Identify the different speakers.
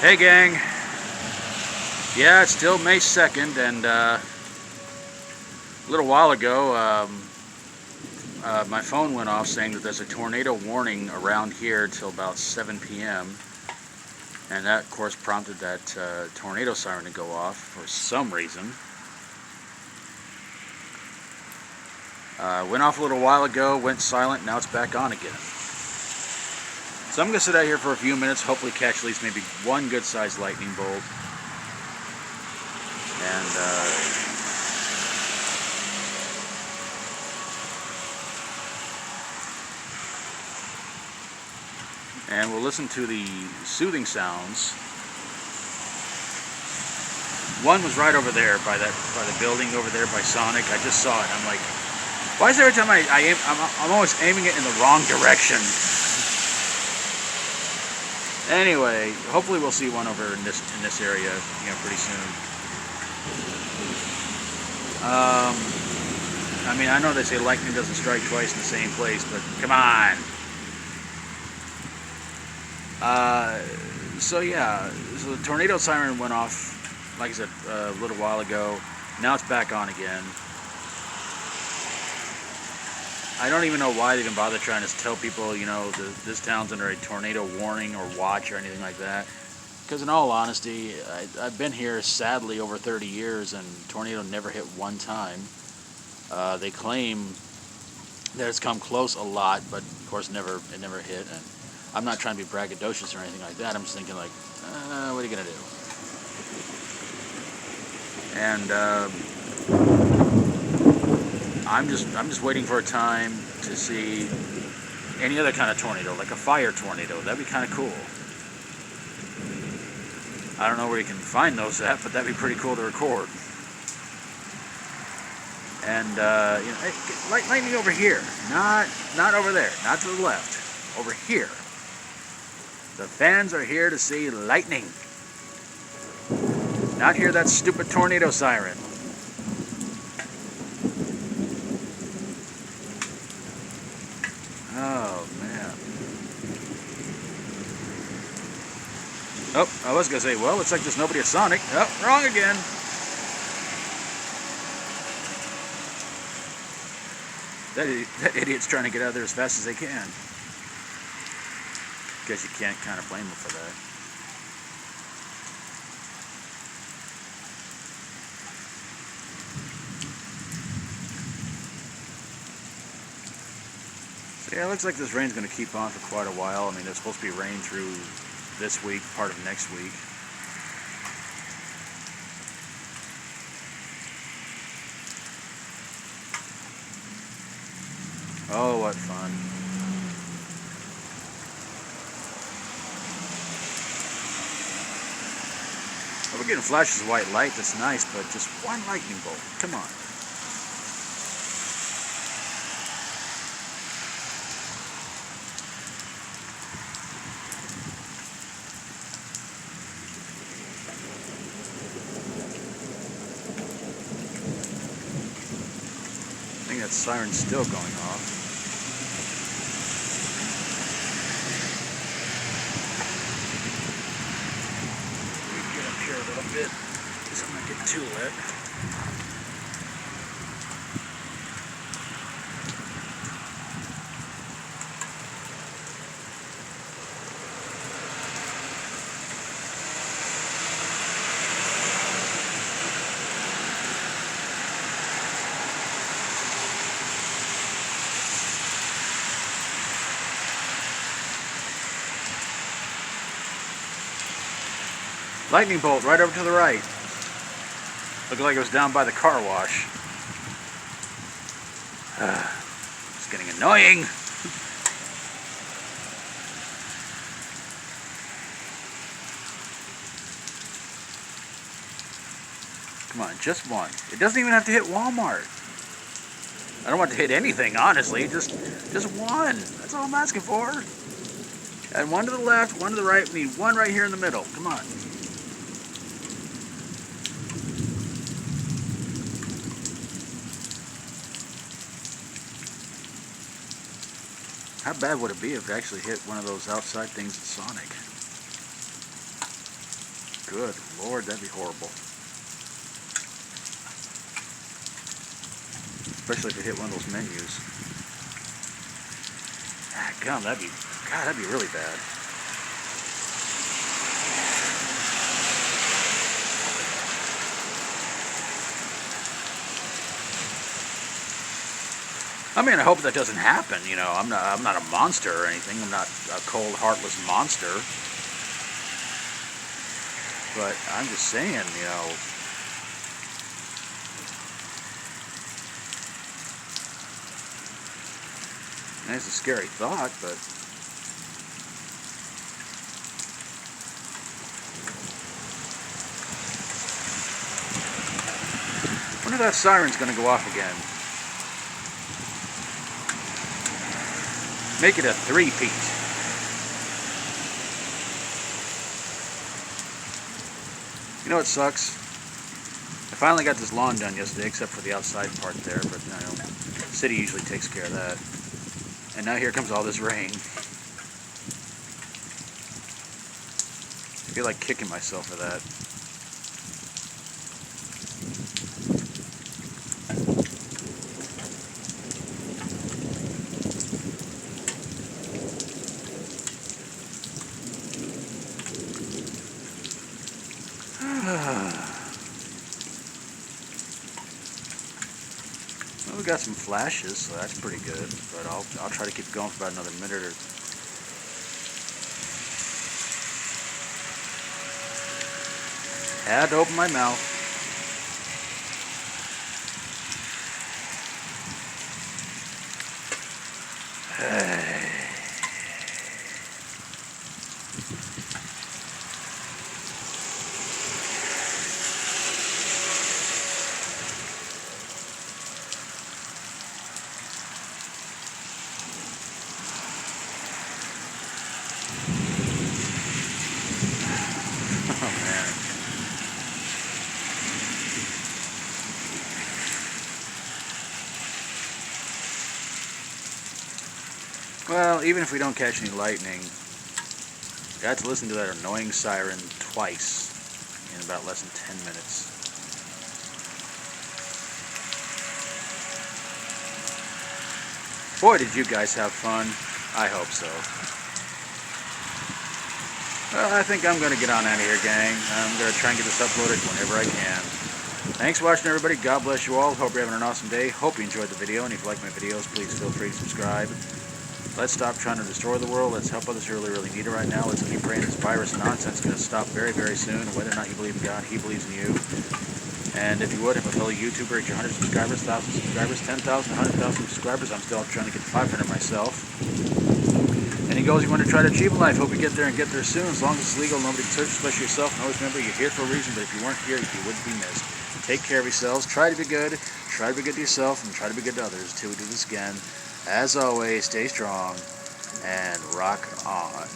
Speaker 1: Hey gang, yeah, it's still May 2nd, and a little while ago my phone went off saying that there's a tornado warning around here till about 7 p.m. and that of course prompted that tornado siren to go off for some reason. Went off a little while ago, went silent, now it's back on again. So I'm going to sit out here for a few minutes, hopefully catch at least maybe one good-sized lightning bolt. And we'll listen to the soothing sounds. One was right over there by the building over there by Sonic. I just saw it. I'm like, why is every time I'm always aiming it in the wrong direction? Anyway, hopefully we'll see one over in this area, pretty soon. I mean, I know they say lightning doesn't strike twice in the same place, but come on. So the tornado siren went off, like I said, a little while ago. Now it's back on again. I don't even know why they even bother trying to tell people, this town's under a tornado warning or watch or anything like that. Because in all honesty, I've been here sadly over 30 years and tornado never hit one time. They claim that it's come close a lot, but of course it never hit. And I'm not trying to be braggadocious or anything like that. I'm just thinking like, what are you gonna do? And I'm just waiting for a time to see any other kind of tornado, like a fire tornado. That'd be kind of cool. I don't know where you can find those at, but that'd be pretty cool to record. And lightning over here, not over there, not to the left, over here. The fans are here to see lightning, not hear that stupid tornado siren. Oh, man. Oh, I was going to say, well, looks like there's nobody at Sonic. Oh, wrong again. That idiot's trying to get out of there as fast as they can. Guess you can't kind of blame him for that. Yeah, it looks like this rain's going to keep on for quite a while. I mean, there's supposed to be rain through this week, part of next week. Oh, what fun. Well, we're getting flashes of white light, that's nice, but just one lightning bolt. Come on. I think that siren's still going off. Let me get up here a little bit, because I'm not getting too wet. Lightning bolt right over to the right. Looked like it was down by the car wash. It's getting annoying. Come on, just one. It doesn't even have to hit Walmart. I don't want to hit anything, honestly. Just one. That's all I'm asking for. And one to the left, one to the right. We need one right here in the middle. Come on. How bad would it be if it actually hit one of those outside things at Sonic? good Lord, that'd be horrible. Especially if you hit one of those menus. Ah, God, that'd be really bad. I mean, I hope that doesn't happen. You know, I'm not a monster or anything. I'm not a cold, heartless monster. But I'm just saying, you know. It's a scary thought, but I wonder if that siren's going to go off again. Make it a three-peat. You know what sucks? I finally got this lawn done yesterday, except for the outside part there, but you know, the city usually takes care of that. And now here comes all this rain. I feel like kicking myself for that. Well, we got some flashes, so that's pretty good. But I'll try to keep going for about another minute or. Had to open my mouth. Oh man. Well, even if we don't catch any lightning, I had to listen to that annoying siren twice in about less than 10 minutes. Boy, did you guys have fun. I hope so. Well, I think I'm going to get on out of here, gang. I'm going to try and get this uploaded whenever I can. Thanks for watching, everybody. God bless you all. Hope you're having an awesome day. Hope you enjoyed the video. And if you like my videos, please feel free to subscribe. Let's stop trying to destroy the world. Let's help others who really need it right now. Let's keep praying this virus nonsense is going to stop very, very soon. Whether or not you believe in God, He believes in you. And if you would, if a fellow YouTuber reach 100 subscribers, 1,000 subscribers, 10,000, 100,000 subscribers, I'm still trying to get to 500 myself. Any goals you want to try to achieve in life, hope you get there and get there soon. As long as it's legal, nobody can search, especially yourself. And always remember, you're here for a reason, but if you weren't here, you wouldn't be missed. Take care of yourselves. Try to be good. Try to be good to yourself, and try to be good to others, until we do this again. As always, stay strong and rock on.